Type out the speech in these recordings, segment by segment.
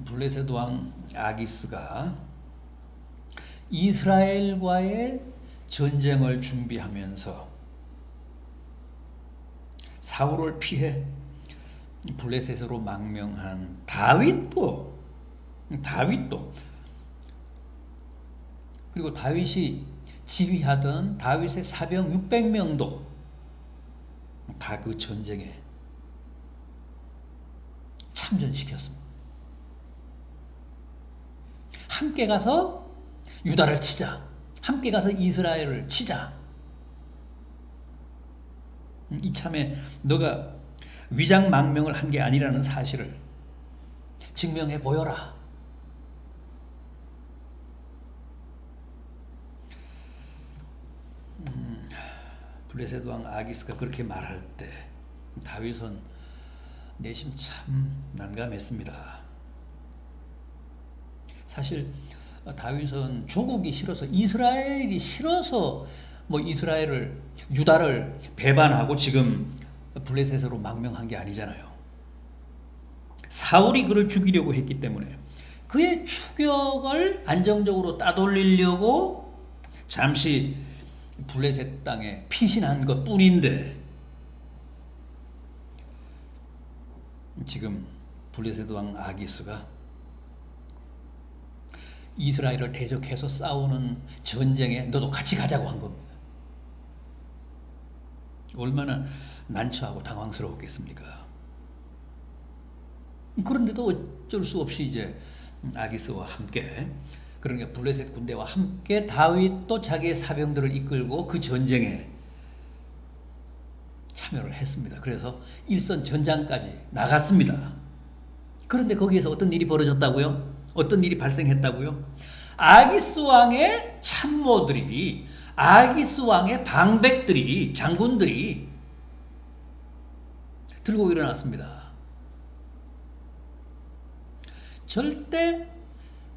블레셋 왕 아기스가 이스라엘과의 전쟁을 준비하면서 사울을 피해 블레셋으로 망명한 다윗도 그리고 다윗이 지휘하던 다윗의 사병 600명도 다 그 전쟁에 참전시켰습니다. 함께 가서 유다를 치자. 함께 가서 이스라엘을 치자. 이참에 너가 위장망명을 한 게 아니라는 사실을 증명해 보여라. 블레셋 왕 아기스가 그렇게 말할 때 다윗은 내심 참 난감했습니다. 사실 다윗은 조국이 싫어서 이스라엘이 싫어서 이스라엘을 유다를 배반하고 지금 블레셋으로 망명한 게 아니잖아요. 사울이 그를 죽이려고 했기 때문에 그의 추격을 안정적으로 따돌리려고 잠시 블레셋 땅에 피신한 것 뿐인데 지금 블레셋 왕 아기스가 이스라엘을 대적해서 싸우는 전쟁에 너도 같이 가자고 한 겁니다. 얼마나 난처하고 당황스러웠겠습니까? 그런데도 어쩔 수 없이 이제 아기스와 함께 그러니까 블레셋 군대와 함께 다윗도 자기의 사병들을 이끌고 그 전쟁에 참여를 했습니다. 그래서 일선 전장까지 나갔습니다. 그런데 거기에서 어떤 일이 벌어졌다고요? 어떤 일이 발생했다고요? 아기스 왕의 참모들이, 아기스 왕의 방백들이, 장군들이 들고 일어났습니다. 절대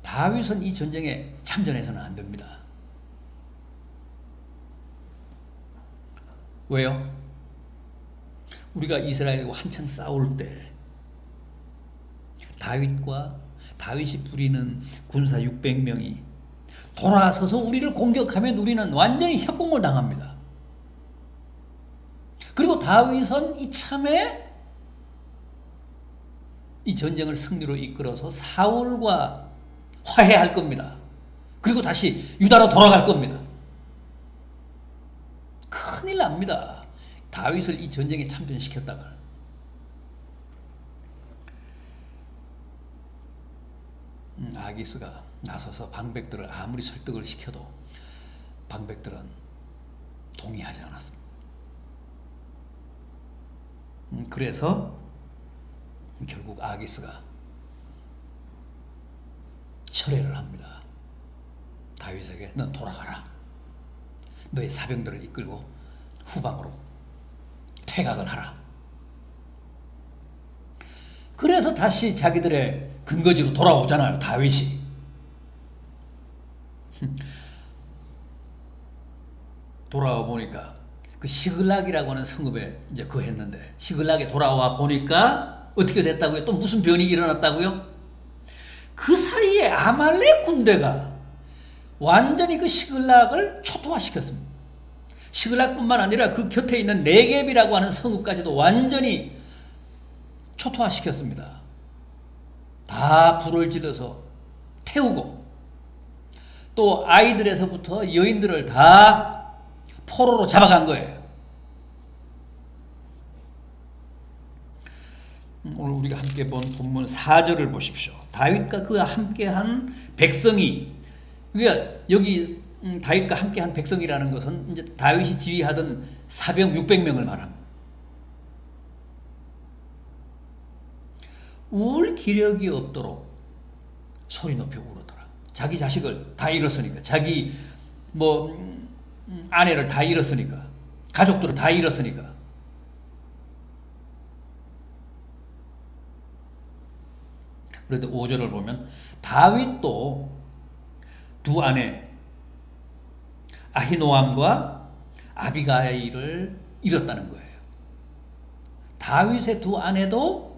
다윗은 이 전쟁에 참전해서는 안 됩니다. 왜요? 우리가 이스라엘과 한창 싸울 때 다윗이 부리는 군사 600명이 돌아서서 우리를 공격하면 우리는 완전히 협공을 당합니다. 그리고 다윗은 이참에 이 전쟁을 승리로 이끌어서 사울과 화해할 겁니다. 그리고 다시 유다로 돌아갈 겁니다. 큰일 납니다. 다윗을 이 전쟁에 참전시켰다가. 아기스가 나서서 방백들을 아무리 설득을 시켜도 방백들은 동의하지 않았습니다. 그래서 결국 아기스가 철회를 합니다. 다윗에게 넌 돌아가라. 너의 사병들을 이끌고 후방으로 퇴각을 하라. 그래서 다시 자기들의 근거지로 돌아오잖아요. 다윗이. 돌아와 보니까 그 시글락이라고 하는 성읍에 이제 거했는데 시글락에 돌아와 보니까 어떻게 됐다고요? 또 무슨 변이 일어났다고요? 그 사이에 아말렉 군대가 완전히 그 시글락을 초토화시켰습니다. 시글락뿐만 아니라 그 곁에 있는 네겝이라고 하는 성읍까지도 완전히 초토화시켰습니다. 다 불을 질러서 태우고 또 아이들에서부터 여인들을 다 포로로 잡아간 거예요. 오늘 우리가 함께 본 본문 4절을 보십시오. 다윗과 그와 함께한 백성이, 그러니까 여기 다윗과 함께한 백성이라는 것은 이제 다윗이 지휘하던 사병 600명을 말합니다. 울 기력이 없도록 소리 높여 울었더라. 자기 자식을 다 잃었으니까, 자기 아내를 다 잃었으니까, 가족들을 다 잃었으니까. 그런데 5절을 보면 다윗도 두 아내 아히노암과 아비가일을 잃었다는 거예요. 다윗의 두 아내도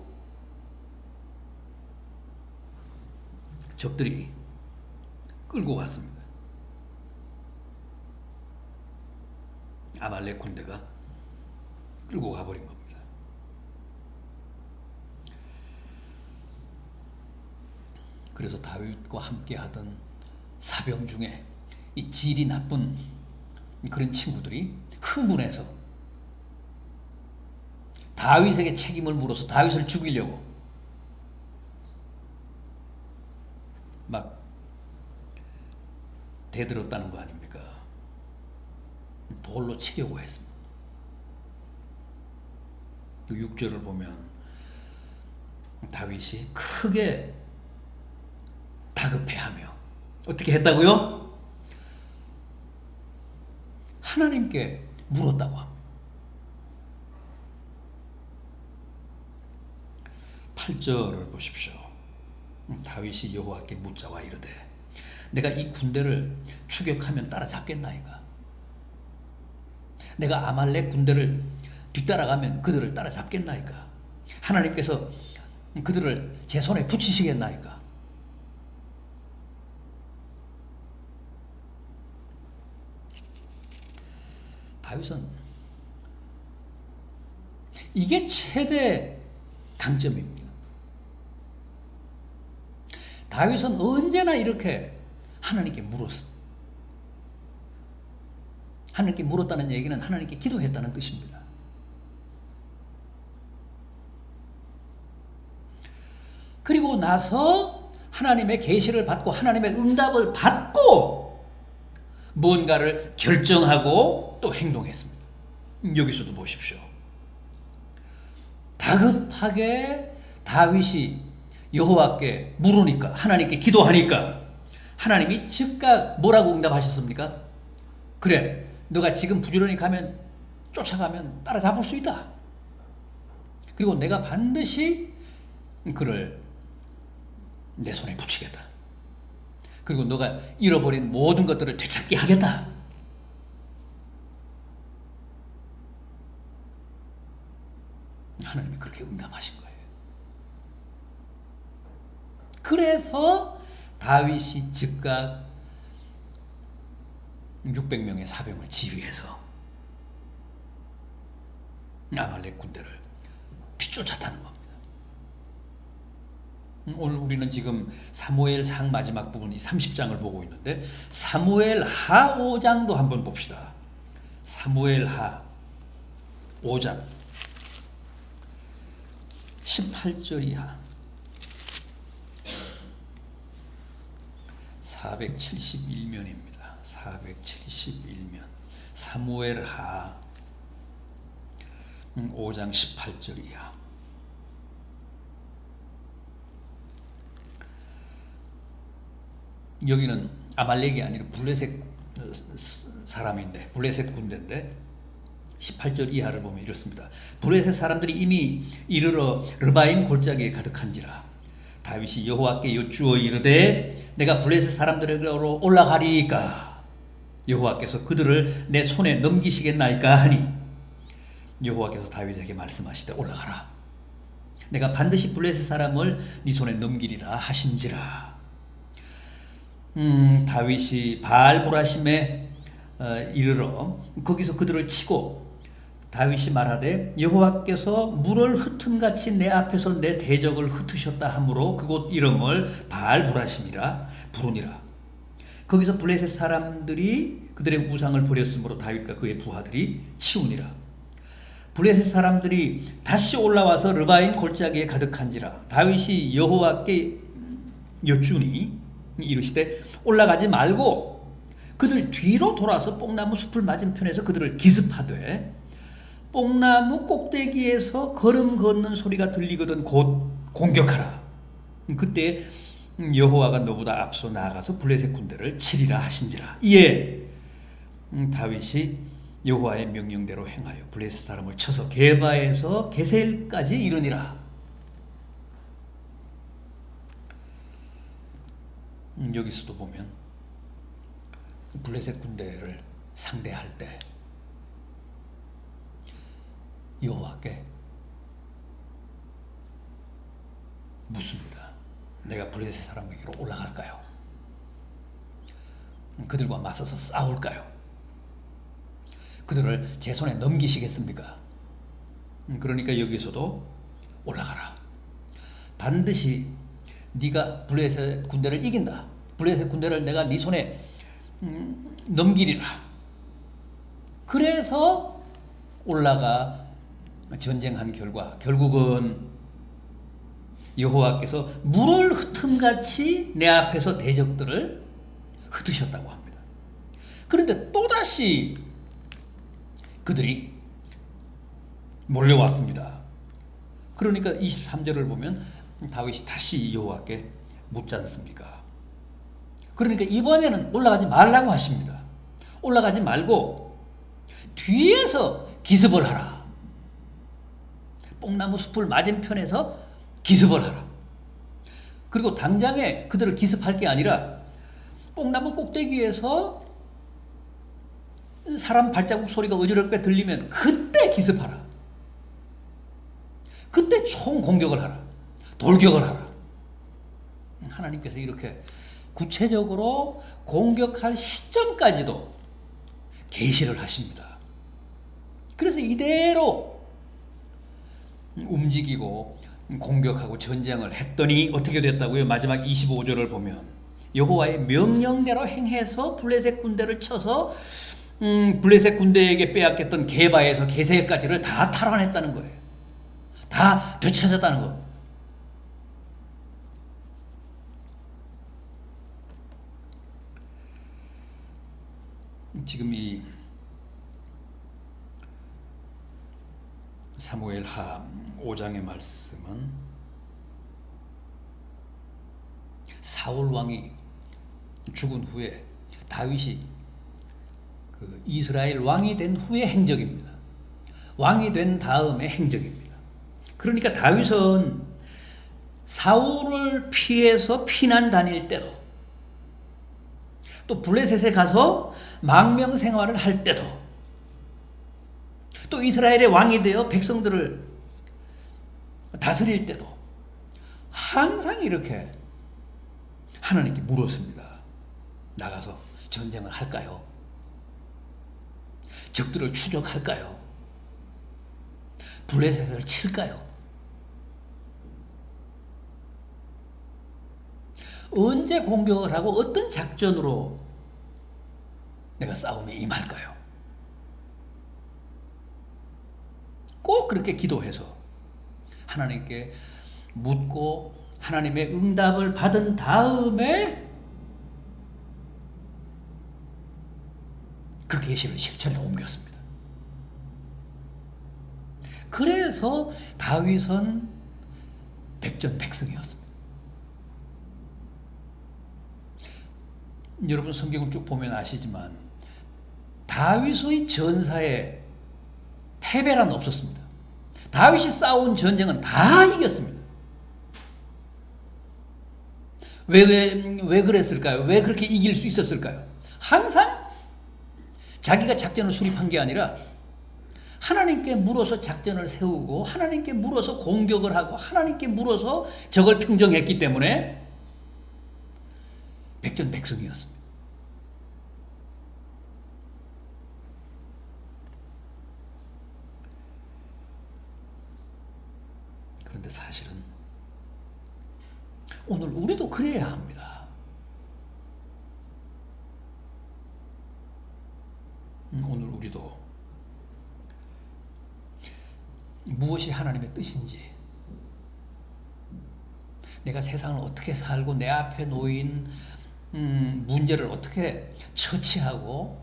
적들이 끌고 갔습니다. 아말렉 군대가 끌고 가버린 겁니다. 그래서 다윗과 함께 하던 사병 중에 이 질이 나쁜 그런 친구들이 흥분해서 다윗에게 책임을 물어서 다윗을 죽이려고 막 대들었다는 거 아닙니까? 돌로 치려고 했습니다. 그 6절을 보면 다윗이 크게 다급해하며 어떻게 했다고요? 하나님께 물었다고 합니다. 8절을 보십시오. 다윗이 여호와께 묻자와 이르되 내가 이 군대를 추격하면 따라잡겠나이까? 내가 아말렉 군대를 뒤따라가면 그들을 따라잡겠나이까? 하나님께서 그들을 제 손에 붙이시겠나이까? 다윗은 이게 최대 강점입니다. 다윗은 언제나 이렇게 하나님께 물었습니다. 하나님께 물었다는 얘기는 하나님께 기도했다는 뜻입니다. 그리고 나서 하나님의 계시를 받고 하나님의 응답을 받고 뭔가를 결정하고 또 행동했습니다. 여기서도 보십시오. 다급하게 다윗이 여호와께 물으니까, 하나님께 기도하니까 하나님이 즉각 뭐라고 응답하셨습니까? 그래, 너가 지금 부지런히 가면, 쫓아가면 따라잡을 수 있다. 그리고 내가 반드시 그를 내 손에 붙이겠다. 그리고 너가 잃어버린 모든 것들을 되찾게 하겠다. 하나님이 그렇게 응답하신 거예요. 그래서 다윗이 즉각 600명의 사병을 지휘해서 아말렉 군대를 뒤쫓았다는 겁니다. 오늘 우리는 지금 사무엘상 마지막 부분 이 30장을 보고 있는데 사무엘하 5장도 한번 봅시다. 사무엘하 5장 18절 이하 471면입니다. 471면 사무엘하 5장 18절 이하. 여기는 아말렉이 아니라 블레셋 사람인데, 블레셋 군대인데 18절 이하를 보면 이렇습니다. 블레셋 사람들이 이미 이르러 르바임 골짜기에 가득한지라 다윗이 여호와께 여쭈어 이르되 내가 블레셋 사람들에게로 올라가리이까? 여호와께서 그들을 내 손에 넘기시겠나이까 하니 여호와께서 다윗에게 말씀하시되 올라가라. 내가 반드시 블레셋 사람을 네 손에 넘기리라 하신지라. 다윗이 바알브라심에 이르러 거기서 그들을 치고 다윗이 말하되 여호와께서 물을 흩음같이 내 앞에서 내 대적을 흩으셨다 하므로 그곳 이름을 바알브라심이라 부르니라. 거기서 블레셋 사람들이 그들의 우상을 버렸으므로 다윗과 그의 부하들이 치우니라. 블레셋 사람들이 다시 올라와서 르바임 골짜기에 가득한지라 다윗이 여호와께 여쭈니 이르시되 올라가지 말고 그들 뒤로 돌아서 뽕나무 숲을 맞은편에서 그들을 기습하되 뽕나무 꼭대기에서 걸음 걷는 소리가 들리거든 곧 공격하라. 그때 여호와가 너보다 앞서 나아가서 블레셋 군대를 치리라 하신지라. 이에 다윗이 여호와의 명령대로 행하여 블레셋 사람을 쳐서 게바에서 게셀까지 이르니라. 여기서도 보면 블레셋 군대를 상대할 때 여호와께 묻습니다. 내가 블레셋 사람에게로 올라갈까요? 그들과 맞서서 싸울까요? 그들을 제 손에 넘기시겠습니까? 그러니까 여기서도 올라가라. 반드시 네가 블레셋 군대를 이긴다. 블레셋 군대를 내가 네 손에 넘기리라. 그래서 올라가 전쟁한 결과 결국은 여호와께서 물을 흩음같이 내 앞에서 대적들을 흩으셨다고 합니다. 그런데 또다시 그들이 몰려왔습니다. 그러니까 23절을 보면 다윗이 다시 여호와께 묻지 않습니까? 그러니까 이번에는 올라가지 말라고 하십니다. 올라가지 말고 뒤에서 기습을 하라. 뽕나무 숲을 맞은편에서 기습을 하라. 그리고 당장에 그들을 기습할 게 아니라 뽕나무 꼭대기에서 사람 발자국 소리가 어지럽게 들리면 그때 기습하라. 그때 총 공격을 하라. 돌격을 하라. 하나님께서 이렇게 구체적으로 공격할 시점까지도 계시를 하십니다. 그래서 이대로 움직이고 공격하고 전쟁을 했더니 어떻게 됐다고요? 마지막 25절을 보면 여호와의 명령대로 행해서 블레셋 군대를 쳐서 블레셋 군대에게 빼앗겼던 게바에서 게세까지를 다 탈환했다는 거예요. 다 되찾았다는 것. 지금 이 사무엘하 5장의 말씀은 사울 왕이 죽은 후에 다윗이 그 이스라엘 왕이 된 후의 행적입니다. 왕이 된 다음의 행적입니다. 그러니까 다윗은 사울을 피해서 피난 다닐 때도 또 블레셋에 가서 망명 생활을 할 때도 또 이스라엘의 왕이 되어 백성들을 다스릴 때도 항상 이렇게 하나님께 물었습니다. 나가서 전쟁을 할까요? 적들을 추적할까요? 블레셋을 칠까요? 언제 공격을 하고 어떤 작전으로 내가 싸움에 임할까요? 꼭 그렇게 기도해서 하나님께 묻고 하나님의 응답을 받은 다음에 그 계시를 실천에 옮겼습니다. 그래서 다윗은 백전백승이었습니다. 여러분 성경을 쭉 보면 아시지만 다윗의 전사에 패배란 없었습니다. 다윗이 싸운 전쟁은 다 이겼습니다. 왜 그랬을까요? 왜 그렇게 이길 수 있었을까요? 항상 자기가 작전을 수립한 게 아니라 하나님께 물어서 작전을 세우고 하나님께 물어서 공격을 하고 하나님께 물어서 적을 평정했기 때문에 백전백승이었습니다. 그런데 사실은 오늘 우리도 그래야 합니다. 오늘 우리도 무엇이 하나님의 뜻인지, 내가 세상을 어떻게 살고 내 앞에 놓인 문제를 어떻게 처치하고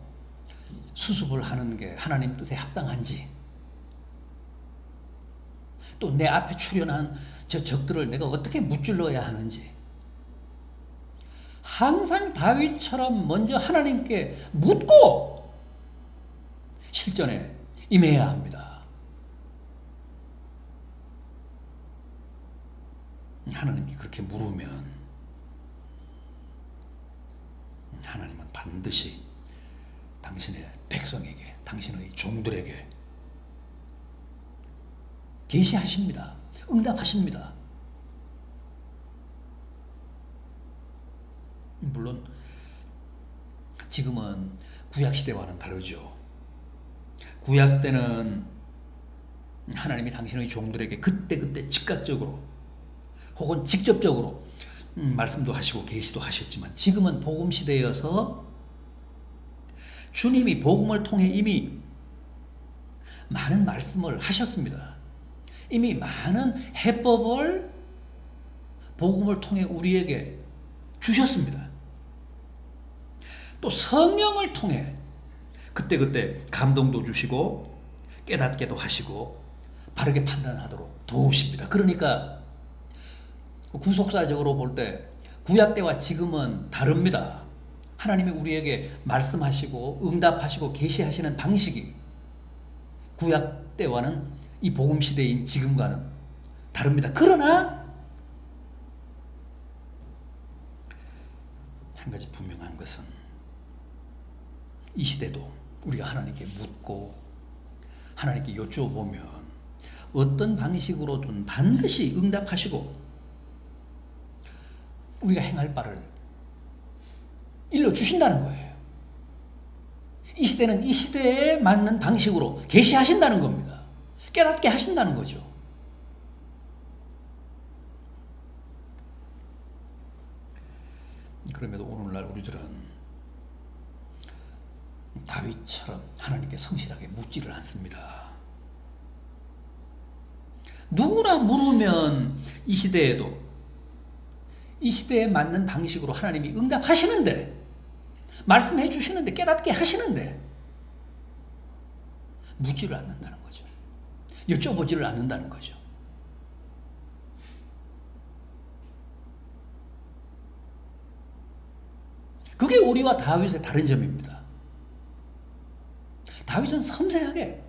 수습을 하는 게 하나님 뜻에 합당한지, 또 내 앞에 출현한 저 적들을 내가 어떻게 무찔러야 하는지, 항상 다윗처럼 먼저 하나님께 묻고 실전에 임해야 합니다. 하나님께 그렇게 물으면 하나님은 반드시 당신의 백성에게, 당신의 종들에게 계시하십니다. 응답하십니다. 물론 지금은 구약 시대와는 다르죠. 구약 때는 하나님이 당신의 종들에게 그때그때 즉각적으로 혹은 직접적으로 말씀도 하시고 계시도 하셨지만, 지금은 복음 시대여서 주님이 복음을 통해 이미 많은 말씀을 하셨습니다. 이미 많은 해법을 복음을 통해 우리에게 주셨습니다. 또 성령을 통해 그때그때 감동도 주시고 깨닫게도 하시고 바르게 판단하도록 도우십니다. 그러니까 구속사적으로 볼 때 구약 때와 지금은 다릅니다. 하나님이 우리에게 말씀하시고 응답하시고 계시하시는 방식이 구약 때와는 이 복음 시대인 지금과는 다릅니다. 그러나 한 가지 분명한 것은 이 시대도 우리가 하나님께 묻고 하나님께 여쭤보면 어떤 방식으로든 반드시 응답하시고 우리가 행할 바를 일러주신다는 거예요. 이 시대는 이 시대에 맞는 방식으로 계시하신다는 겁니다. 깨닫게 하신다는 거죠. 그럼에도 오늘날 우리들은 다윗처럼 하나님께 성실하게 묻지를 않습니다. 누구나 물으면 이 시대에도 이 시대에 맞는 방식으로 하나님이 응답하시는데, 말씀해 주시는데, 깨닫게 하시는데 묻지를 않는다는 거죠. 여쭤보지를 않는다는 거죠. 그게 우리와 다윗의 다른 점입니다. 다윗은 섬세하게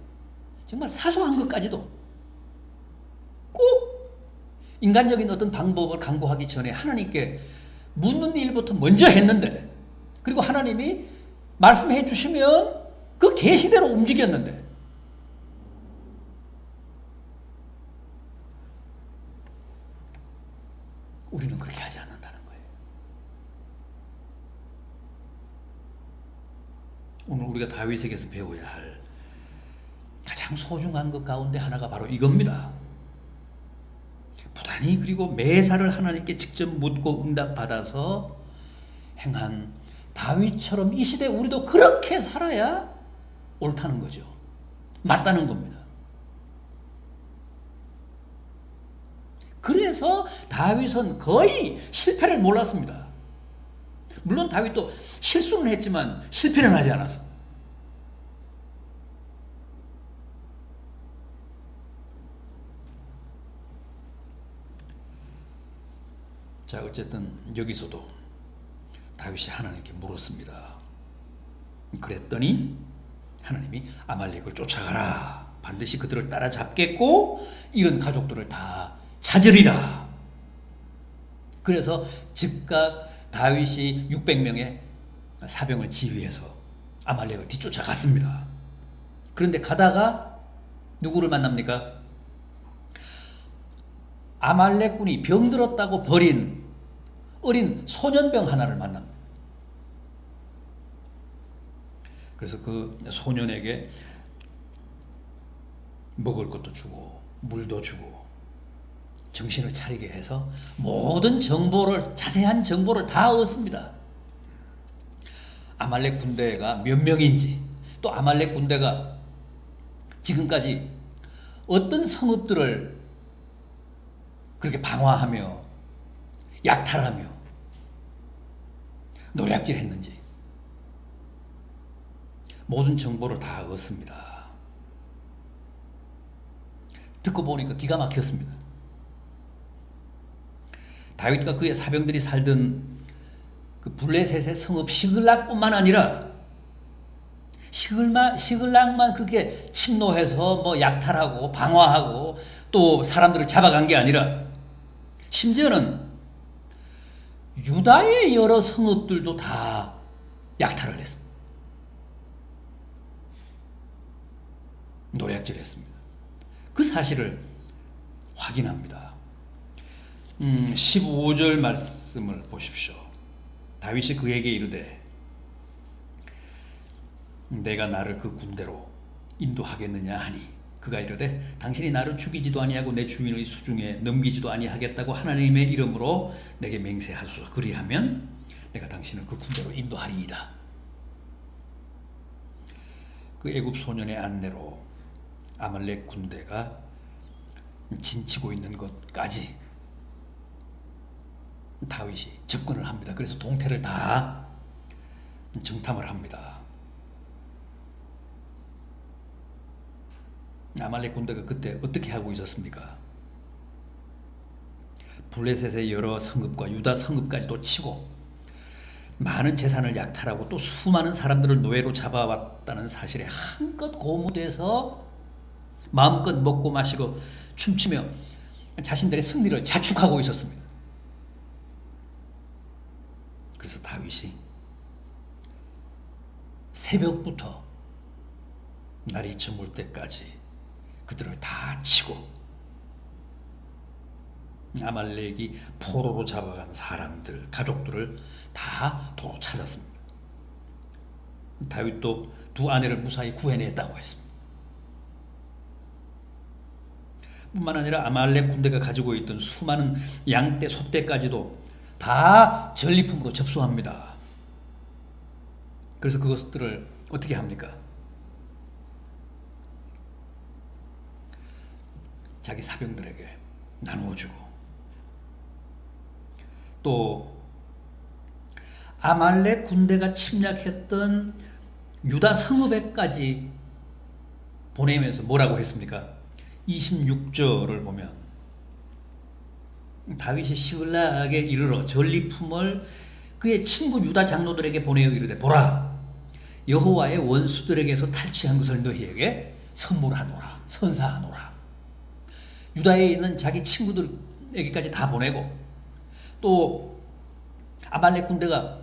정말 사소한 것까지도 꼭 인간적인 어떤 방법을 강구하기 전에 하나님께 묻는 일부터 먼저 했는데, 그리고 하나님이 말씀해 주시면 그 계시대로 움직였는데, 우리는 그렇게 하지 않는다는 거예요. 오늘 우리가 다윗에게서 배워야 할 가장 소중한 것 가운데 하나가 바로 이겁니다. 부단히 그리고 매사를 하나님께 직접 묻고 응답받아서 행한 다윗처럼 이 시대에 우리도 그렇게 살아야 옳다는 거죠. 맞다는 겁니다. 그래서 다윗은 거의 실패를 몰랐습니다. 물론 다윗도 실수는 했지만 실패는 하지 않았습니다. 자, 어쨌든 여기서도 다윗이 하나님께 물었습니다. 그랬더니 하나님이 아말렉을 쫓아가라. 반드시 그들을 따라잡겠고 이런 가족들을 다 찾으리라. 그래서 즉각 다윗이 600명의 사병을 지휘해서 아말렉을 뒤쫓아갔습니다. 그런데 가다가 누구를 만납니까? 아말렉군이 병들었다고 버린 어린 소년병 하나를 만납니다. 그래서 그 소년에게 먹을 것도 주고 물도 주고 정신을 차리게 해서 모든 정보를, 자세한 정보를 다 얻습니다. 아말렉 군대가 몇 명인지, 또 아말렉 군대가 지금까지 어떤 성읍들을 그렇게 방화하며 약탈하며 노략질했는지 모든 정보를 다 얻습니다. 듣고 보니까 기가 막혔습니다. 다윗과 그의 사병들이 살던 그 블레셋의 성읍 시글락뿐만 아니라 시글락만 그렇게 침노해서 뭐 약탈하고 방화하고 또 사람들을 잡아간 게 아니라 심지어는 유다의 여러 성읍들도 다 약탈을 했습니다. 노략질했습니다. 그 사실을 확인합니다. 15절 말씀을 보십시오. 다윗이 그에게 이르되 내가 나를 그 군대로 인도하겠느냐 하니 그가 이르되 당신이 나를 죽이지도 아니하고 내 주인의 수중에 넘기지도 아니하겠다고 하나님의 이름으로 내게 맹세하소서. 그리하면 내가 당신을 그 군대로 인도하리이다. 그 애굽 소년의 안내로 아말렉 군대가 진치고 있는 것까지 다윗이 접근을 합니다. 그래서 동태를 다 정탐을 합니다. 아말렉 군대가 그때 어떻게 하고 있었습니까? 블레셋의 여러 성읍과 유다 성읍까지도 치고 많은 재산을 약탈하고 또 수많은 사람들을 노예로 잡아왔다는 사실에 한껏 고무돼서 마음껏 먹고 마시고 춤추며 자신들의 승리를 자축하고 있었습니다. 그래서 다윗이 새벽부터 날이 저물 때까지 그들을 다 치고 아말렉이 포로로 잡아간 사람들, 가족들을 다 도로 찾았습니다. 다윗도 두 아내를 무사히 구해냈다고 했습니다. 뿐만 아니라 아말렉 군대가 가지고 있던 수많은 양떼, 소떼까지도 다 전리품으로 접수합니다. 그래서 그것들을 어떻게 합니까? 자기 사병들에게 나누어주고 또 아말렉 군대가 침략했던 유다 성읍에까지 보내면서 뭐라고 했습니까? 26절을 보면 다윗이 시글락에 이르러 전리품을 그의 친구 유다 장로들에게 보내어 이르되 보라 여호와의 원수들에게서 탈취한 것을 너희에게 선물하노라 선사하노라. 유다에 있는 자기 친구들에게까지 다 보내고 또 아말렉 군대가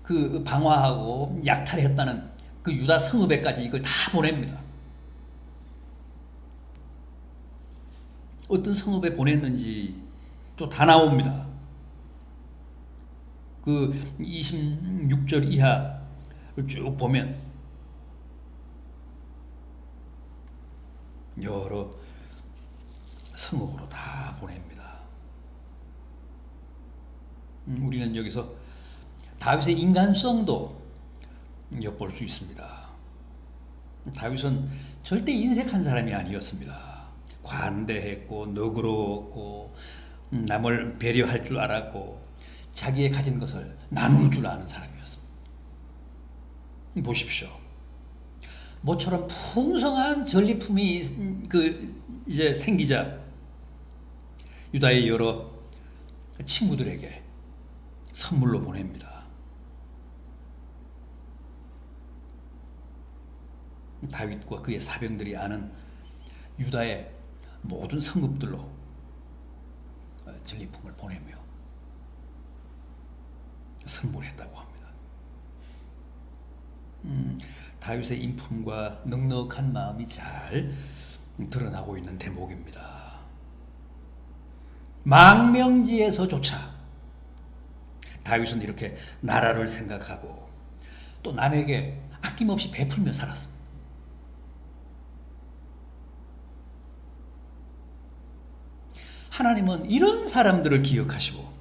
그 방화하고 약탈했다는 그 유다 성읍에까지 이걸 다 보냅니다. 어떤 성읍에 보냈는지 또 다 나옵니다. 그 26절 이하를 쭉 보면 여러 성읍으로 다 보냅니다. 우리는 여기서 다윗의 인간성도 엿볼 수 있습니다. 다윗은 절대 인색한 사람이 아니었습니다. 관대했고 너그러웠고 남을 배려할 줄 알았고 자기의 가진 것을 나눌 줄 아는 사람이었습니다. 보십시오. 모처럼 풍성한 전리품이 이제 생기자 유다의 여러 친구들에게 선물로 보냅니다. 다윗과 그의 사병들이 아는 유다의 모든 성읍들로 전리품을 보내며 선물했다고 합니다. 다윗의 인품과 넉넉한 마음이 잘 드러나고 있는 대목입니다. 망명지에서조차 다윗은 이렇게 나라를 생각하고 또 남에게 아낌없이 베풀며 살았습니다. 하나님은 이런 사람들을 기억하시고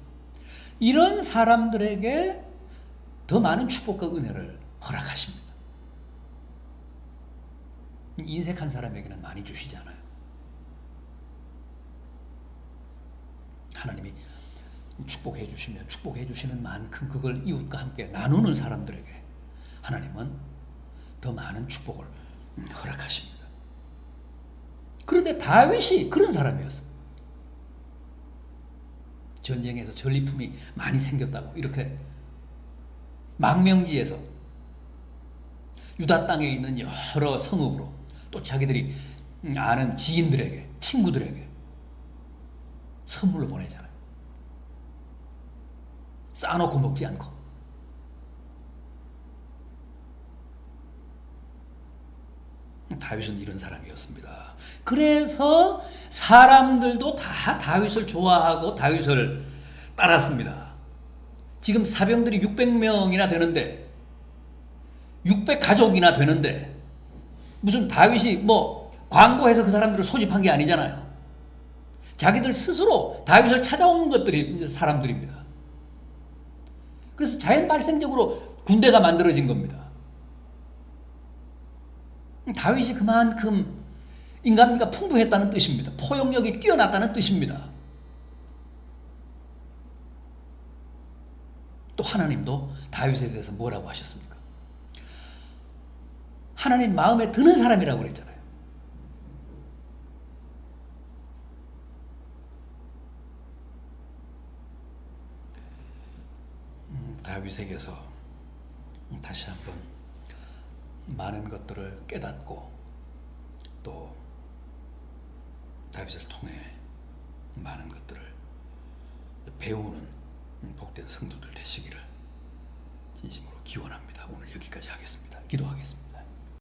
이런 사람들에게 더 많은 축복과 은혜를 허락하십니다. 인색한 사람에게는 많이 주시잖아요. 하나님이 축복해 주시면 축복해 주시는 만큼 그걸 이웃과 함께 나누는 사람들에게 하나님은 더 많은 축복을 허락하십니다. 그런데 다윗이 그런 사람이었습니다. 전쟁에서 전리품이 많이 생겼다고 이렇게 망명지에서 유다 땅에 있는 여러 성읍으로 또 자기들이 아는 지인들에게 친구들에게 선물로 보내잖아요. 쌓아놓고 먹지 않고. 다윗은 이런 사람이었습니다. 그래서 사람들도 다 다윗을 좋아하고 다윗을 따랐습니다. 지금 사병들이 600명이나 되는데 600가족이나 되는데 무슨 다윗이 뭐 광고해서 그 사람들을 소집한 게 아니잖아요. 자기들 스스로 다윗을 찾아오는 것들이 이제 사람들입니다. 그래서 자연 발생적으로 군대가 만들어진 겁니다. 다윗이 그만큼 인간미가 풍부했다는 뜻입니다. 포용력이 뛰어났다는 뜻입니다. 또 하나님도 다윗에 대해서 뭐라고 하셨습니까? 하나님 마음에 드는 사람이라고 그랬잖아요. 다윗에게서 다시 한번 많은 것들을 깨닫고 또 다윗을 통해 많은 것들을 배우는 복된 성도들 되시기를 진심으로 기원합니다. 오늘 여기까지 하겠습니다. 기도하겠습니다.